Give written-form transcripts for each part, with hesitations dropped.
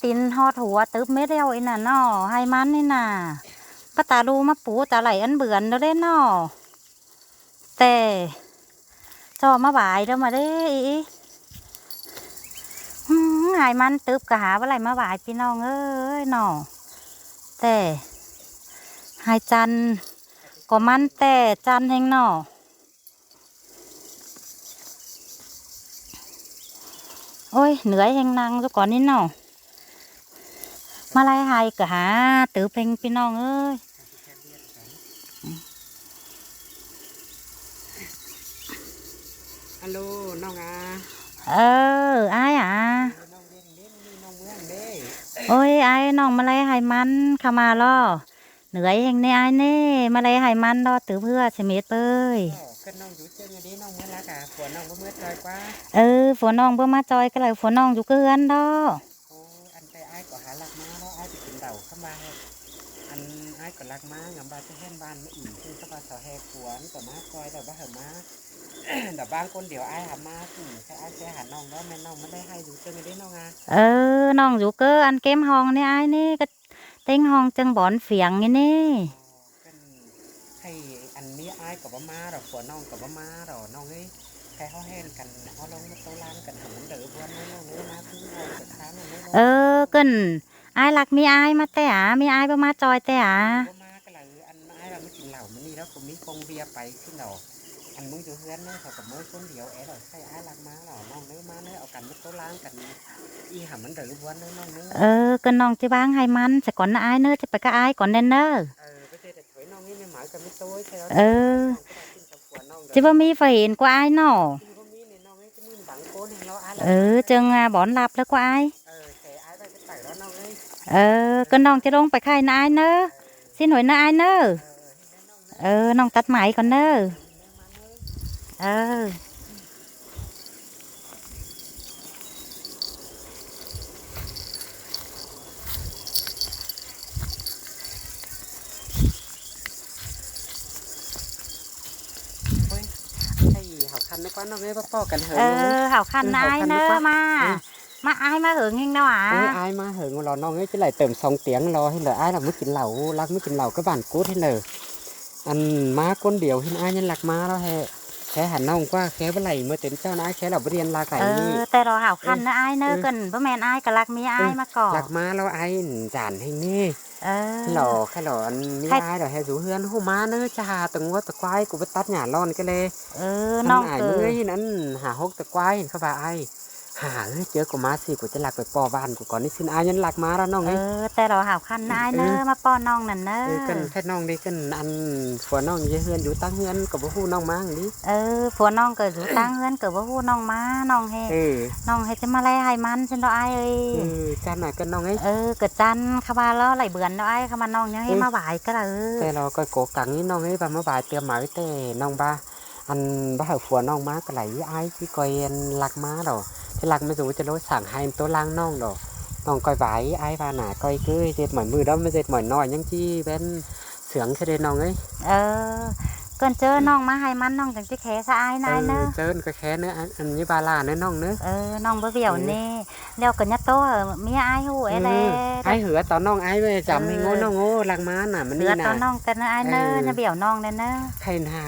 ตีนหอดหัวตึบเม็ดเดียวไอ้น่ะนอให้มันนี่น่ะป้าตาดูมาปูตาไหลอันเบื่อนเด้อเด้นอแต่จอมาบ่ายเด้อมาเด้อีหายมันตึบกะหาว่าไหลมาบ่ายพี่น้องเอ้ยนอแต่หายจันก็มันแต่จันแห่งนอโอ้ยเหนื่อยแห่งนางซะก่อนนี่นอมาไล่หายกะหาตือเพลงพี่น้องเอ้ยฮัลโหลน้องอ้ายน้องเล่นนี่น้องเมืองเด้ โอ้ยอ้ายน้องมาไล่หายมันเข้ามาล่อเหนื่อยแห่งในอ้ายเน่มาไล่หายมันล่อตือเพื่อเสม็ดเป้ยก็น้องอยู่เจ้าอย่างนี้น้องเมื่อละกะฝนน้องเมื่อจอยกว่าฝนน้องเพื่อมาจอยก็เลยฝนน้องอยู่เกลือนดอโอ้อันใจอ้ายก็หาลักมาแล้วอ้ายไปกินเต่าเข้ามาอันอ้ายก็ลักมางำบาจะแห่นบ้านไม่อิ่มคือเข้ามาสอแหกฝนก็มาจอยแต่บ้าเหอะมาแต่บางคนเดี๋ยวอ้ายหามาถึงแค่อ้ายแค่หาน้องแล้วแม่น้องไม่ได้ให้ดูเจ้าอย่างนี้น้องน้องอยู่เกลืออันเกมห้องนี่อ้ายนี่ก็เต็งห้องจังบอนเฟียงนี่นี่กันให้อันนี้อ้ายกับมาเราฝนน้องกับมาเราน้องเอ้ยใครเขาแห่นกันเขาลงมาโตล้างกันทำมันเดือดบ้วนน้องเอ้ยมาพึ่งเราจะค้างกันอ้ายรักมีอ้ายมาแต่มีอ้ายบ่มาจอยแต่มาก็เลยอันอ้ายเราไม่กินเหล้ามันนี่แล้วผมมีคงเบียร์ไปขึ้นเราอันมึงอยู่เฮือนเนาะเขากับมือคนเดียวเราใช่อ้ายรักมาเราน้องเนื้อมาเนื้อเอากันมาโตล้างกันอีหามันเดือดบ้วนน้องเนื้อกันน้องจะบ้างให้มันแต่ก่อนนะอ้ายเนื้อจะไปก็อ้ายก่อนเน้นเน้อไปเจอแต่ถอยน้องนี่ไม่หมายกับไม่โต้ใช่แล้วจะว่ามีไฟเห็นกว่าอ้ายเนาะจึงบอนหลับแล้วกว่าอ้ายก็น้องจะลงไปค่ายนายเนอะxin hỏiนายเนอะน้องตัดไหมก่อนเนอะhảo khăn nó quá nó nghe bácกันเหรhảo khăn ai nơ mà ai mà hưởng hình đâu ai mà hưởng lò nó nghe chứ lại tầm xong tiếng lo hay là ai là mớiกินเหล้ารักไม่กินเหล้าก็บ้านกูให้เลยอันม้าคนเดียวเห็นai nhân lạcม้าแล้วแค่หันน้องกว่าแค่เมื่อไหร่เมื่อเต็มเจ้านะแค่เราไปเรียนลากไหลนี่แต่เราหาวคันนะaiเนอกันเพราะแม่aiกับลักมีaiมาก่อนลักม้าแล้วaiจานให้นี่หล่อแค่หล่ออันนี้aiเราให้สูเฮือนหูม้าเนื้อจะหาตึงว่าตะควายกูไปตัดหญ้าร้อนก็เลยน้องเมื่อนั้นหาฮกตะควายเข้าไปหาเจอกูม้าสิกูจะหลักไปปอบ้านกูก่อนนี่สินai nhân lạcม้าแล้วน้องไงแต่เราหาวคันนายเนอมาปอน้องนั่นเนอกันแค่น้องดีกันอันผัวน้องจะเฮือนอยู่ตั้งเฮือนกับผู้น้องม้าอย่างนี้ผัวน้องเกิดอยู่ตั้งเฮือนเกิดผู้น้องม้าน้องให้จะมาไล่ให้มันฉันเราไอ้จันหน่อยกันน้องไงเกิดจันขบาแล้วไหลเบื่อเราไอ้ขบาน้องยังให้มาบ่ายก็แต่เราก็โกกังนี่น้องไอ้มาบ่ายเตรียมหมายแต่น้องบ้าอันบ้าหัวผัวน้องม้าก็ไหลไอ้ที่คอยหลักม้าเราที่หลักไม่รู้จะรู้สั่งให้ตัวล่างน้องดอกน้องคอยไหวไอ้บ้าหน่ะคอยคือเจ็ดหมอนมือด้อมไม่เจ็ดหมอนน้อยยังจี้เป็นเสียงเสด็จน้องเอ้ยเกินเจอน้องมาให้มันน้องจังจะแค่สะอายนายเนอะเจอก็แค่เนื้ออันนี้บาลาเนื้อน้องเนื้อน้องเบี้ยวนี่เดี๋ยวกันยัดโตมีไอ้หูไอ้เล่ไอ้เหือตอนน้องไอ้ไปจำให้โง่น้องโง่ลังม้าน่ะมันนี่นะตอนน้องแต่ไอ้เนอะจะเบี้ยวน้องเนอะใครหา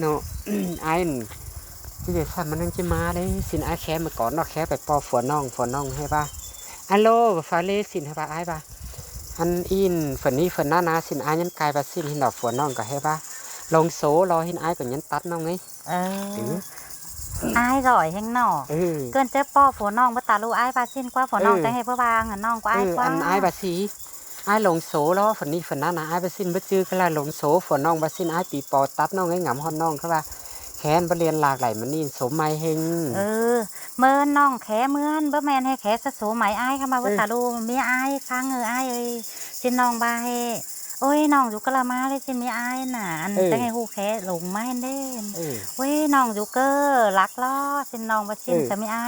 เนาะไอ้ที่เด็กทำมันนั่งจะมาเลยสินไอ้แค่มาก่อนนอกแค่ไปปอฝนน้องให้ป่ะอัลโหลฟาเลสินให้ป่ะไอ้ป่ะอันอินฝนนี้ฝนหน้านาสินไอ้ยันกายป่ะสินหินดอกฝนน้องก็ให้ป่ะลงโซ่รอหินไอ้ก็ยันตัดน้องไงไอ้ร่อยแห้งหน่อเกินเจ๊ปอฝนน้องมาตาลูไอ้ป่ะสินกว่าฝนน้องจะให้เพื่อบางน้องก็ไอ้กว่าอันไอ้ป่ะสีไอ้ลงโซ่รอฝนนี้ฝนหน้านาไอ้ป่ะสินบ่จื้อก็ละลงโซ่ฝนน้องป่ะสินไอ้ปีปอตัดน้องไงงำฮอนน้องเขาป่ะแขนบเรียนหลากหลายมันนี่สมไม้เฮงเมื่อน้องแขเมื่อนเมื่อแมนให้แขสะโสไม้ไอ้เข้ามาว่าตาลูมีไอ้ค้างไอ้สินน้องบาเฮโอ้ยน้องอยู่กะละมาเลยสิมีไอ้น่ะอันจะให้หูแขหลงไม้เด่นโอ้ยน้องอยู่เกอรักล้อสินน้องบาสินจะมีไอ้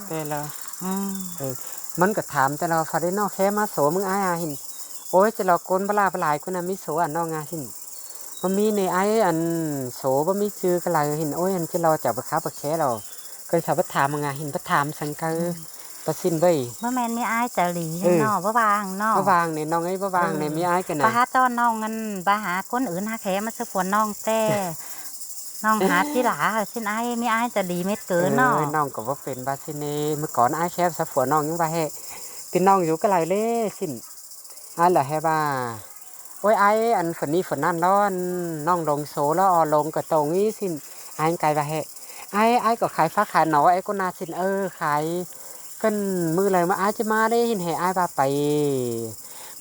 ได้แล้วมันก็ถามแต่เราฟาได้นอกแค่มาโสมึงไอ้หินโอ้ยจะเราโกนบลาบลายคุณน่ะมิโสอันน้องหินบะมีในไอ้อันโสบะมีชื่อกะไรหินโอ้ยอันที่เราจะประคับประแค่เราเคยสอบประถามงาหินประถามสังเกตโต ประสินไว้ บ่แม่นมีอ้ายจะหลีเนาะบ่วางเนาะ บ่วางนี่น้องเอ้ยบ่วางนี่มีอ้ายกัน บ่ น่ะ หาต้อนน้องกันบ่หาคนอื่นหาแขมาซื้อฝนน้องแต่น้องหาที่หลาสินอ้ายมีอ้ายจะหลีเม็ดเกินเนาะ น้องก็บ่เป็นบาสิเนเมื่อก่อนอ้ายแคบซะผัวน้องยังว่าให้เป็นน้องอยู่ก็หลายเล่สินอ้ายล่ะให้ว่าโอ้ยอ้ายอันฝนนี้ฝนนั้นร้อนน้องลงโซแล้วออลงก็ตรงนี้สินอ้ายไกลว่าให้อ้ายก็ขายฟ้าขายหนอไอ้ก็นาสินขายกันมือเลยมาอ้ายจะมาได้เห็นให้อ้ายว่าไป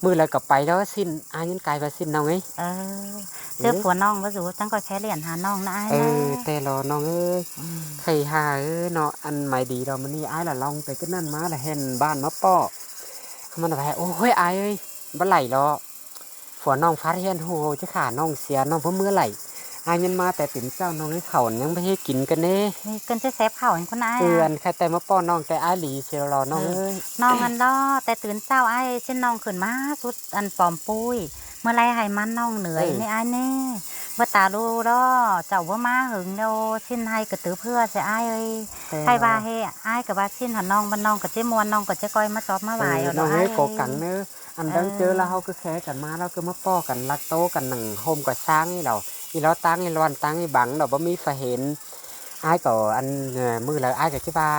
มือเลยก็ไปแล้วสินอ้ายยังไกลว่าสินน้องเอ้ย เจอผัวน้องบ่รู้จังก็แค่เรียนหาน้องนะอ้ายนะ แต่รอน้องเอ้ยไข่หาเนาะอันใหม่ดีเรามันนี่อ้ายละลองไปก็นั่นมาละเห็นบ้านมาป้อมันไปโอ้ยอ้ายเอ้ยบ่ไหลหรอกผัวน้องฟ้าเฮียนโหจะขาน้องเสียน้องเพราะเมื่อไหร่อ้ายยันมาแต่ติ๋มเจ้าน้องให้เขายังไม่ให้กินกันเน่ นี่เกินจะแซบเข่าเห็นคนอ้าย เตือนใครแต่มาป้อน้องแต่อ้ายหลีเชียวรอน้องเอ้ย น้องอันล้อแต่ตื่นเจ้าอ้ายเช่นน้องขึ้นมาสุดอันปอมปุ้ยเมื่อไรให้มันน้องเหนื่อยนี่อ้ายแน่บ่ตาดูดอเจ้าบ่มาหึงเดาชิ้นให้กระตือเพื่อใส่อ้ายเอ้ยใครว่าให้อ้ายกับว่าชิ้นหันน้องบ้านน้องก็จะมวนน้องก็จะก้อยมาจอบมาไหวเอา น้อง อ้า เอ้ ย ยโกกังเนอะอันดังเจอแล้วเขาก็แค่กันมาแล้วก็มาป้อกันรักโตกันหนึ่งโฮมกับช้างนี่เราอีเราตั้งอีร้อนตั้งอีบังเราบ่มีไฟเห็นอ้ายก็อันมือแล้วอ้ายก็จะว่า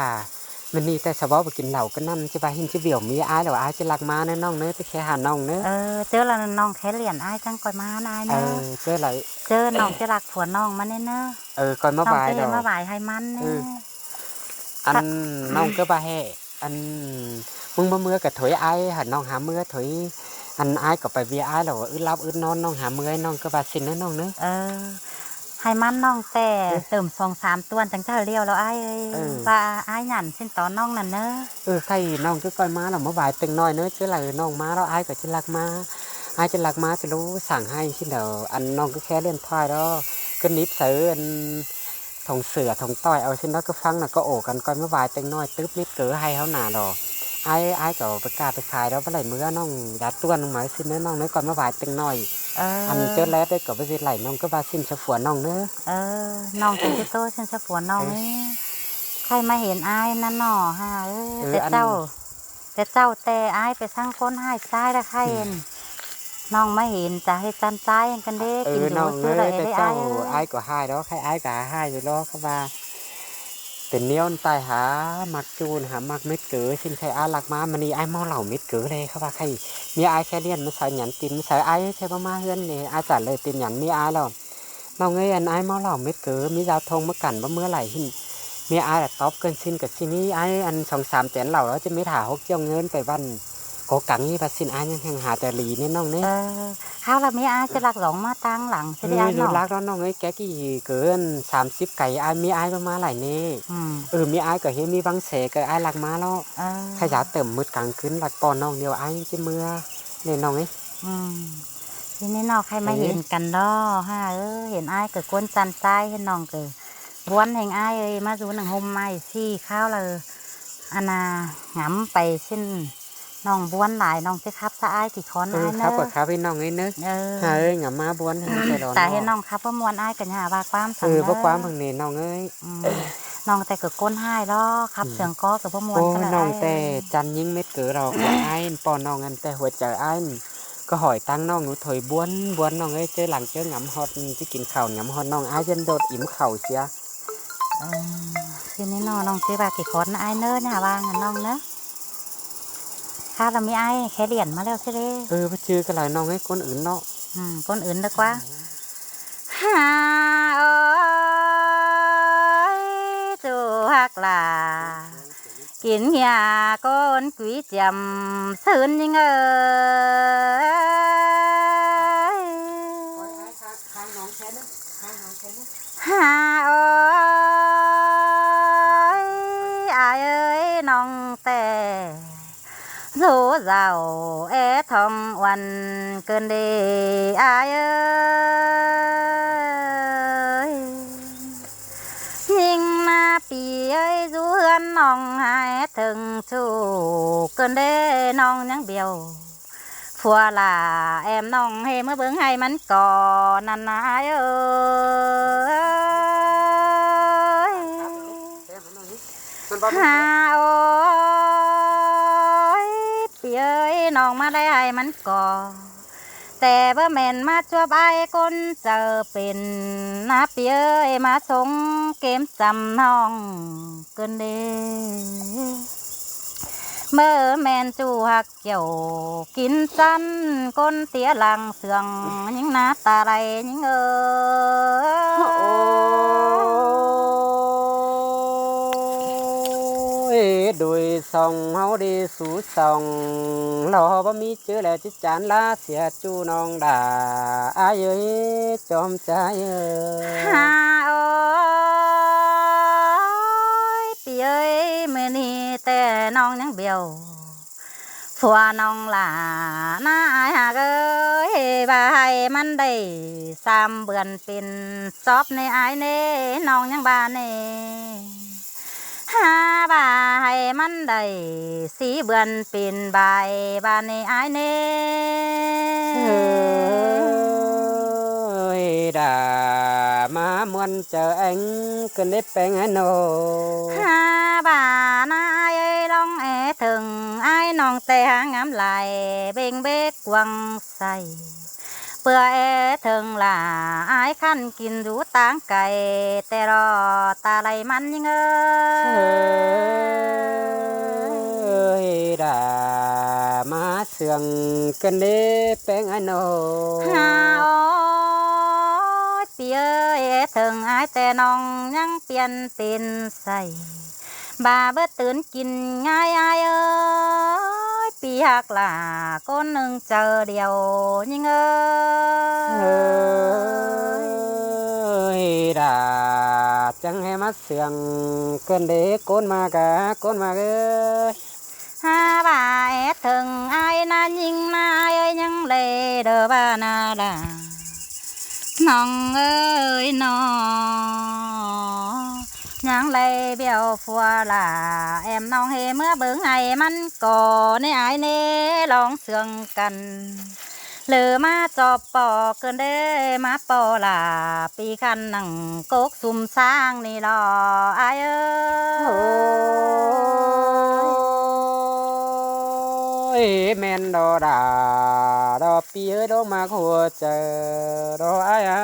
มันนี่แต่สาวไปกินเหล้าก็นั่นจะว่าหินจะเบี่ยวมีอ้ายแล้วอ้ายจะรักมาเนอะน้องเนอะไปแค่หาน้องเนอะ เจอแล้วน้องแค่เหรียญอ้ายจังก้อยมาอ้ายเนอะ เจออะไร เจอน้องจะรักผัวน้องมาเนอะ ก่อนมา น้อง บาย จะ ดอก มาบ่ายให้มันเนอะ อันน้องก็บ่าให้อันมึงมาเมื่อกับถอยอ้ายหันน้องหาเมื่อถอยอันอ้ายก็ไปเวียอ้ายแล้วอึดรับอึดนอนน้องหาเมื่อน้องก็บาสินนะน้องเนอะ ให้มันน้องแต่เติม2-3ตัวจังจะเลี้ยวแล้วอ้ายเอ้ยว่าอ้ายหยันเส้นตอนน้องนั่นเนอะ ใครน้องก็ก้อยมาเรามาบ่ายเต็งน้อยเนอะเจ้าไหลน้องมาแล้วอ้ายก็จะรักมาอ้ายจะรักมาจะรู้สั่งให้ชิ้นเดียวอันน้องก็แค่เล่นพายแล้วก็นิดเสืออันถงเสือถงต้อยเอาชิ้นแล้วก็ฟังน่ะก็โอบกันก้อยมาบ่ายเต็งน้อยตึ๊บนิดเก๋อให้เขาหนาดอกอ้ายก็ประกาศไปขายแล้วเมื่อไหร่เมื่อน้องยัดตัวน้องหมายสิ้นเนื้อน้องเนื้อก่อนมาบ่ายเต็งน้อยอันเจ้าแล้วได้ก็ไปไหลน้องก็บาสิ้นเฉฝวนน้องเนอะน้องเป็นโตฉันจะผัวน้องนี่ใครมาเห็นอ้ายนั่นหน่อฮะแต่เจ้าแต่อ้ายไปสร้างคนให้ซ้ายแล้วใครเห็นน้องมาเห็นจะให้จันซ้ายกันเด้กินดูซื้ออะไรได้อ้าย อ้ายก็ให้แล้วใครอ้ายก็ให้อยู่แล้วเขาว่าเป็นเนี้ยนตายหามักจูนหามักเม็ดเก๋อสิ้นใครอ้ายหลักมามันนี่อ้ายเมาเหล่าเม็ดเก๋อเลยเขาว่าใครมีอ้ายแค่เลี้ยนมาใส่หยันตินมาใส่อ้ายใช่มาเฮือนนี่อ้ายจัดเลยตินหยันมีอ้ายแล้วน้องเอ้ยอันอ้ายเมาเหล่าเม็ดเก๋อมีดาวทงมากันว่าเมื่อไหร่หินมีอ้ายตอบเกินสิ้นกับสิ้นนี้อ้ายอัน2-3แสนเหล่าแล้วจะไม่ถ่าหกเจ้าเงินไปบ้านโกกังนี่ภาษินอ้ายยังหาแต่หลีนี่น้องเนี่ยข้าวเรามีอ้ายจะหลักหลงมาตั้งหลังใช่ไหมอ้าย ดู เนาะ รักแล้วน้องเอ้ยแกกี่เกิน30ไก่อ้ายมีอ้ายมาหลายเน่มีอ้ายก็เห็นมีบางเสก็อ้ายหลักมาแล้วขยะเติมมืดกลางคืนหลักปอนน้องเดียวอ้ายยังจะเมื่อเนี่ยน้องเอ้ยทีนี้น้องใครมาเห็นกันดอฮะเห็นอ้ายเกิดก้นจันใจเห็นน้องเกิดบ้วนแห่งอ้ายเอ้ยมาดูหนังโฮมไม้ซี่ข้าวเลยอานาหงำไปสิ้นน้องบ้วนหลายน้องจะครับสะอ้ายกี่คนอ้ายเนอะครับกดครับพี่น้องเอ้ยเนอะหงำมาบ้วนแต่เห็นน้องครับว่ามวนอ้ายกันหาว่าความสัง เพราะความพังเนน้องเอ้ยน้องแต่เกิดก้นให้ดอครับเสียงก็กับว่ามวนกันน้องแต่จันยิ่งเม็ดเกิดเราอ้ายปอนน้องกันแต่หัวใจอ้ายก็หอยตั้งน้องหนูถอยบ้วนน้องเอ้ยเจอหลังเจอหงำฮอดที่กินข้าวหงำฮอดน้องอ้ายจนโดดอิ่มเข่าเสียทีนี้น้องซื้อว่ากี่คนอ้ายเนอะเนี่ยว่างั้นน้องเนอะข้าเรามีไอ้แค่เหรียญมาแล้วใช่ไหมไปชื่อกันหลายน้องให้คนอื่นเนาะคนอื่นดีกว่าฮาโอ้ยจูฮักลากินยาก้นกุยจำซื่นยังฮาโอ้ยอายเอ้ยน้องแต่dù giàu é thong oan cơn đi ai ơi nhưng mà bì ơi du hươn nong hai thường chủ cơn đê nong nhắn biểu phùa là em nong hay mới bướng hay mắn cò năn ai ơi ha ơi ยน้องมาได้ให้มันก่อแต่บ่แม่นมาจวบไอ้คนเจอเป็นนาเปียเอ้ยมาส่งเกมจำน้องเกินเด้เมื่อแม่นจูหักเกี่ยวกินจันก้นเตี้ยหลังเสืองยิงหน้าตาไรยิงโดยส่องเฮาได้สู่ส่องรอบ่มีเจอแล้วจิจานลาเสียจูน้องด่าอายเอ้ยจอมใจเอ้ย ฮาโอ้ยปีเอ้ยมื้อนี้แต่น้องยังเบี้ยวผัวน้องหลาหน้าอายหากเอ้ยบาให้มันได้3 เดือนเป็นซอบในอายเน่น้องยังบาเน่หาบาให้มันได้4 เดือนเป็นใบบาในอายเน่ ด่ามามวนเจอanh cần để bèn anh nô หาบานาเอ้ยลองถึงไอ้น้องแต่หางามไหลเบ่งเบกกวางใส่เปื่อถึงล่ะไอ้ขั้นกินดูต่างไก่แต่รอตาไหลมันยังด่ามาเสื่องcần để bèn anh nô หาโอ้ยเปียถึงไอ้แต่น้องยังเปลี่ยนเป็นใส่บาเบิดตื่นกินง่ายอายเอ้ยปีหักล่ะคนหนึ่งเจอเดียวยิงด่าchẳng hay mắt xiềng cần để côn mà cả côn mà ơi หาบ่าถึงไอ้นายิงนาเอ้ยยังเลยเด้อบ้านาล่ะน้องเอ้ยน้องยังเลยเบี้ยวฟัวล่ะแอมน้องเฮเมื่อเบิ่งให้มันก่อในไอ้เน่ลองเสืองกันหรือมาจอบปอเกินเด้มาปอล่ะปีคันหนังกกซุ่มสร้างนี่รอไอ้เอ้ย men đò đà đò pía đò mà khua chờ đò ai à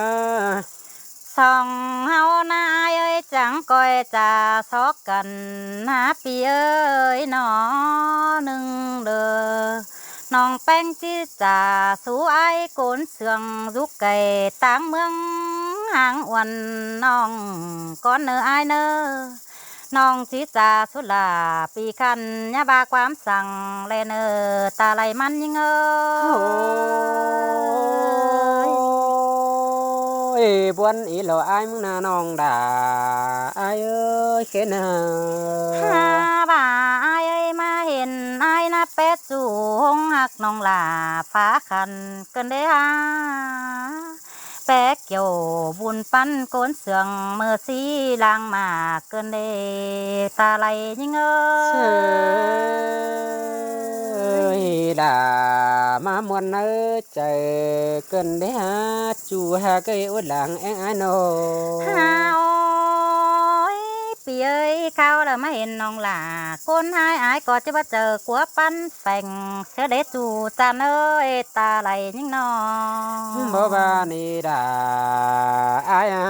ส่องเฮาหน้าเอ้ยจังก้อยจะซอกกันหาปีเอ้ยหนอหนึ่งเด้อน้องแป้งจีจ่าสู้ไอ้โกนเสืองยุกไก่ต่างเมืองหางอ้วนน้องก้อนเนื้อไอ้เนื้อน้องจีจ่าสุลาปีคันยาบาความสั่งแลเนื้อตาไหลมันยิงเอ้ย buồn ý lộ ai muốn na nong đà ai ơi cái nào หาบ่าอายเอ้ยมาเห็นอายนะเป็ดจูหงหักน้องหลาฟ้าคันเกินได้หาแปะเกี่ยวบุญปั้นโกนเสืองเมื่อสีลางมาเกินได้ตาไหลยิงơi đà mà muốn ơi trời cần để ha chú ha cái út làng em ai nô หาโอ้ยปีเอ้ยเข้าแล้วมาเห็นน้องหลาคนหายอายก็จะมาเจอกัวปั้นแฝงเสือเด็ดจูจานเอ้ยตาไหลยิงนอ บ่บานี่ดาอายา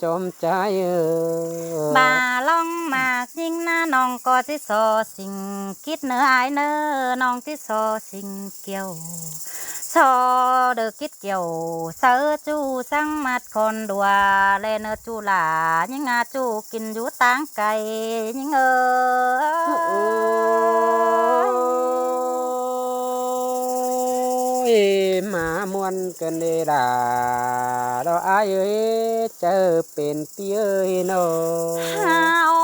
จมใจเอ้ย บาลองมากยิงหน้าน้องก็ที่โซสิ่งคิดเนื้ออายเนื้อน้องที่โซสิ่งเกี่ยวโซเดือคิดเกี่ยวเสือจูสังมัดคนดัวเลเนื้อจูหลายิงอาจูกินอยู่ต่างไก่ยิงmà muốn cần đi đà đó ai ơi chờ bên phía nó ฮาโอ้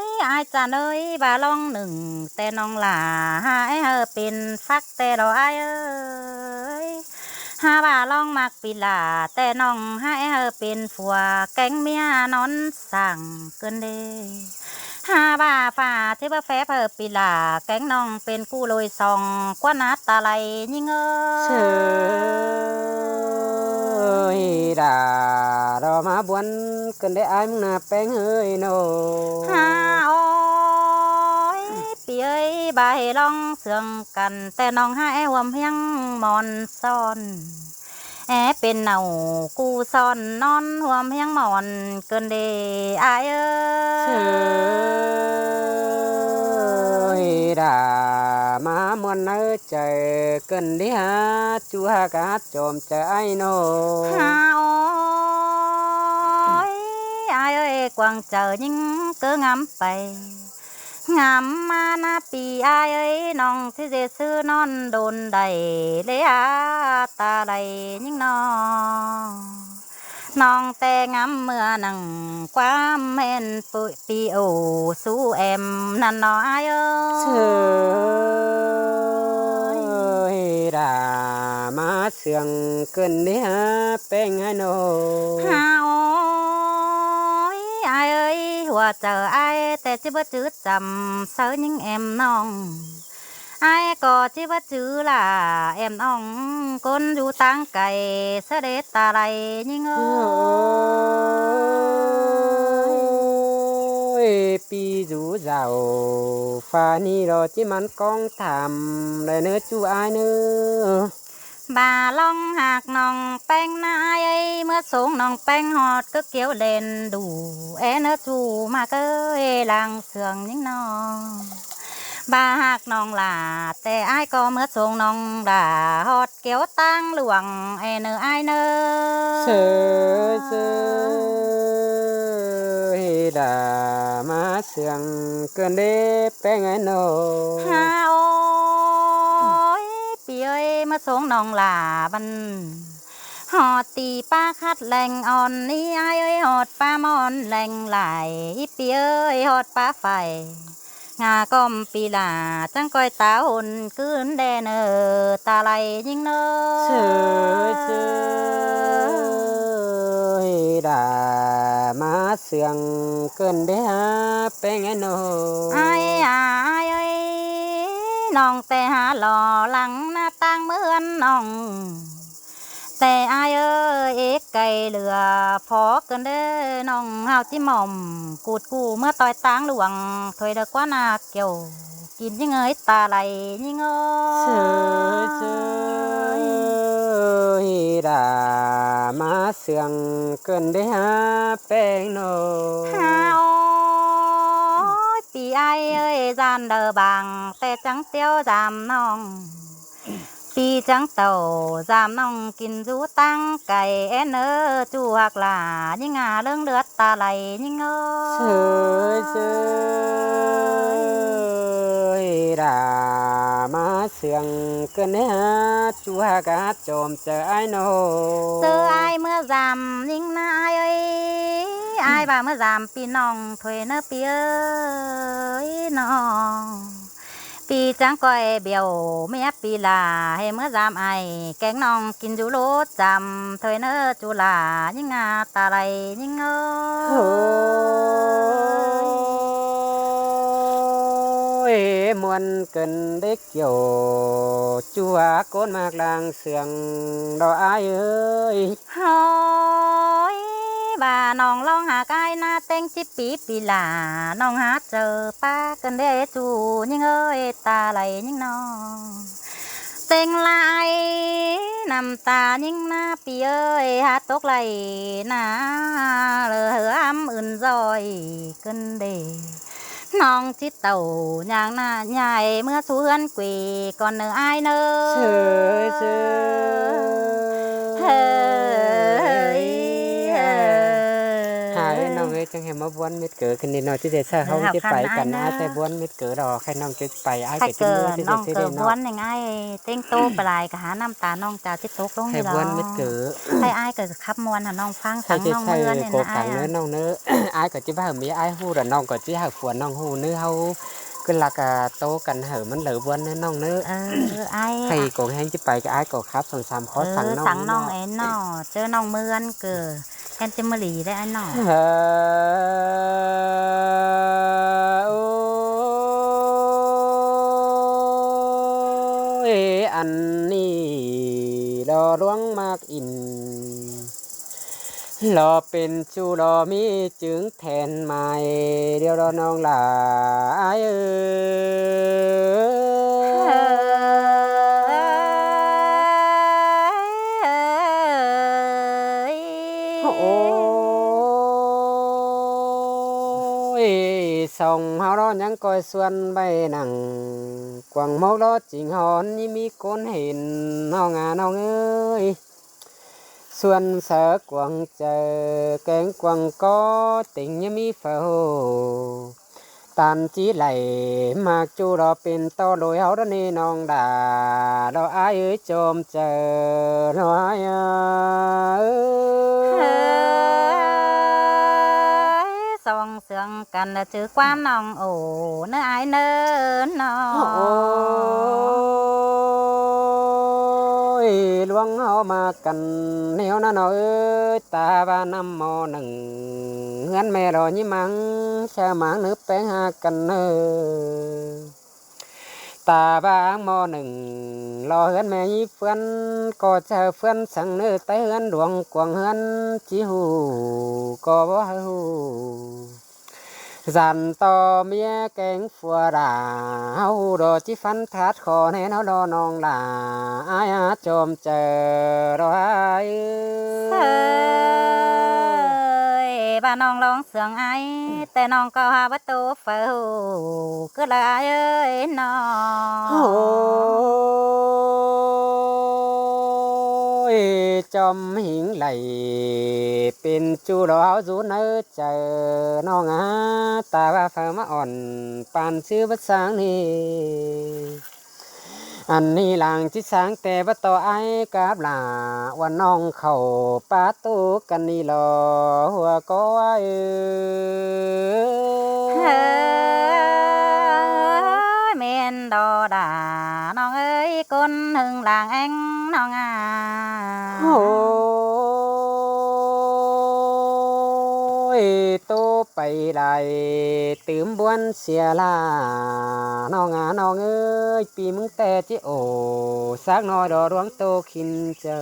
ยอายจานเอ้ยบาลองหนึ่งแต่น้องหลาหายเฮอเป็นฟักแต่ดอกอายเอ้ยหาบาลองมักปีหลาแต่น้องหายเฮอเป็นผัวแก๊งเมียนอนสั่งเกินเดหาบาฝ่าที่ว่าแฟเพิ่ปีหลาแก๊งน้องเป็นกู้ลอยซองกว่านัดตาไหลยิ่งơi đà đó mà buồn cần để ai muốn nạp bén hơi nó ฮาโอ้ย ปีเอ้ยบายลองเสื่องกันแต่น้องหายหวมเพียงมอนซ่อนเป็นเนากูซ่อนนอนหวมเพียงมอนเกินเดอายเอ้ยด่ามามวนเนื้อใจเกินเดียจัวกาจอมใจโนฮาโอ้ยอายเอ้ยกวางเจอยิ่งเกืองำไปงามมาหน้าปีอายเอ้ยน้องที่จะซื้อนอนโดนใดเลยตาใดยิ่งน้องแต่งามเมื่อนังความเห็นปุยปีโอสู้แอมนั่นน้ออายเอ้ยด่ามาเสียงเกินเดียเป็นไงโนฮาโอ้ยอายเอ้ยหัวเจออายแต่จะบ่จืดจำเสือยิ่งแอมน้องอายก็จิว่าจื้อล่ะแอมน้องคนอยู่ต่างไกลเสด็จตาไหลยิ่งเอ้ยปีจูเจ้าฟ้านี่รอจิมันกองทำเลยเนื้อจูอายเนื้อบาลองหากน้องแป้งนายเอ้ยเมื่อสูงน้องแป้งหอดก็เกี่ยวเล่นดูเนื้อจูมาเก้ยหลังเสื่องยิ่งน้องบาหักน้องหลาแต่อายก็เมื่อทรงน้องด่าฮอดเกี่ยวตั้งหลวงเนออายเนอเสยด่ามาเสียงเกินเด้เป็นไงโนฮาโอ้ยปีเอ้ยเมื่อทรงน้องหลาบันหอดตีป้าคัดแหล่งอ่อนนี่อายเอ้ยหอดป้ามอนแหล่งไหลปีเอ้ยหอดป้าไฟงาก้อมปีลาจังก้อยตาหุ่นคืนแดนตาไหลยิ่งเนอเสยด่ามาเสียงเกินเดียเป็นไงโนอายเอ้ยน้องแต่หาหล่อหลังหน้าต่างเหมือนน้องแต่อายเอ้ยเอกไก่เหลือพอเกินเด้น้องเฮาที่หม่อมกูดกูเมื่อต่อยตางหลวงถอยเด็กว่านาเกี่ยวกินยิ่งเอ้ยตาไหลยิ่งเอ้ยด่ามาเสียงเกินเดียเป็นโนฮาโอ้ยปีไอเอ้ยจานเดอบางแต่จังเตี้ยวจามน้องปีจังเต่าจามน้องกินจูตั้งไก่เนอจูหักหลายิ่งเรื่องเลือดตาไหลยิ่งเสยด่ามาเสียงเกินเนื้อจูหักจอมเจอไอโนเจอไอเมื่อจามยิ่งนาเอ้ยไอบ่าเมื่อจามปีน้องถอยเนอปีเอ้ยน้องปีจังก้อยเบียวเมียปีลาให้เมื่อจามไอแกงน้องกินจูโรจำถอยเนอจูลายิ่งตาไหลยิ่งมวนเกินเด็กเกี่ยวจัวโกนมากลางเสียงดอกอายเอ้ยโอ้ยบ่าน้องลองหากายหน้าเต็งจิปีปีลาน้องหาเจอป้ากันเด้จูยิ่งเอ้ยตาไหลยิ่งน้องเต็งลายน้ำตายิ่งหน้าปีเอ้ยหาตกไหลหน้าเหลืออ้ำอื่นซอยกันเด้น้องจิตเต่าอย่างหน้าใหญ่เมื่อสูเฮือนกุยก่อนเนื้ออายเนื้อเสยหายน้องเอ้ยจังเห็นมาบ้วนเม็ดเกิดขึ้นนิดหน่อยที่เด็ดใส่เขาจะไปกันนะใส่บ้วนเม็ดเกิดรอใครน้องจะไปไอ้เกิดน้องเกิดบ้วนยังไงเต้งโตปลายกะหาน้ำตาน้องจ่าที่ตกลงให้บ้วนเม็ดเกิดให้ไอ้เกิดขับมวนหาน้องฟังสังน้องเนื้อเนี่ยนะไอ้เนื้อน้องเนื้อไอ้ก็จะว่ามีไอ้หู้แต่น้องก็จะหาขวานน้องหูเนื้อเขาก็ลักโตกันเหอะมันเหลือบ้วนเนื้อน้องเนื้อไอ้ใครก็แห้งจะไปก็ไอ้ก็ครับสองสามข้อสั่งน้องเอ็นน้อเจอน้องเมือนเกิดแคนเจมรีได้ไอ้น้องอันนี้ดอร้วงมากอิน รอเป็นจูรอมีจึงแทนใหม่เดี๋ยวรอน้องหลายเอ้ย โอ้ยส่องเฮารอยังก้อยส่วนใบหนังกวางมอกรอจิงหอนนี่มีคนเห็นน้องน้องเอ้ยส่วนเสือกวางเจอแกงกวางก็ติ่งยังมีเฝ้าตามจีไหลมากจูรอเป็นต่อโดยเฮาดนี่น้องด่าเราอายเอ้ยโจมเจอเราอายเอ้ย ส่องเสืองกันlà chữ quan nòng ổ nơi ai nơ โอ้ nọ ยลวงเฮามากันแนวนั้นเอ้ยตาบ้านน้ำหมอหนึ่งเฮือนแม่รอยิ้มมังชาหมางนึกแป้งหากันเอ้ยตาบ้างหมอหนึ่งรอเฮือนแม่ยิ้เฟื่อนก็เจอเฟื่อนสั่งเนื้อไตเฮือนดวงกวางเฮือนจีหูก็บ่หู dàn to mía cánh phua đà hau đồ chỉ phán thát khó nên nó đo non là ai á chôm chờ đó ai ơi bà nong lon sườn aiแต่น้องก็หาประตูเฝ้าก็ลายเอ้ยน้อง ôi chom hiển lầy bên chu đó rú nơ chờ nó ngã ta ba phơ má òn pan sư bất sáng ni anh ni làng chỉ sángแต่ว่าต่อไอ้กับหลาวันน้องเขาปาตูกันนี่รอหัวก็เอ เฮ้ยเมนดอด่าน้องเอ้ยคนหึงลางแองน้องอ่ะ ôi tô bày lại tướm buôn xìa la nó ơi pi mưng te chỉ ổ xác nói đỏ đoán tô khinh chờ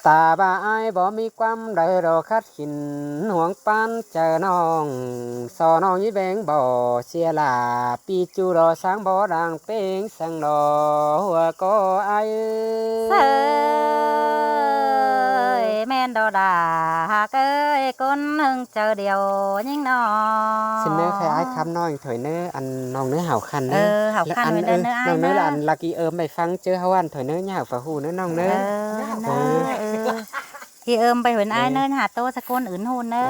ta ba ai bỏ mi quăm đời đồ khát khinh hoang pan chờ nong so nong như bén bò xìa là pi chu đò sáng bó đang bén sang đò hùa có aiเมนดอด่าหากเอ้ยคนหึงเจอเดียวยิ่งนอ xin nhớ khai ai khám nói thời nơ ăn nong nơ hảo khăn nơ หาคัน ăn ไว้เด้อเนื้ออ้าย nong nơ เด้อ là ăn là kỳ ôm mày phăng chưa hao ăn thời nơ nhà hảo phá hù nơ nong nơ ที่เอิมไปเห็นอ้ายเนินหาโตสกุลอื่นหูนเนอะ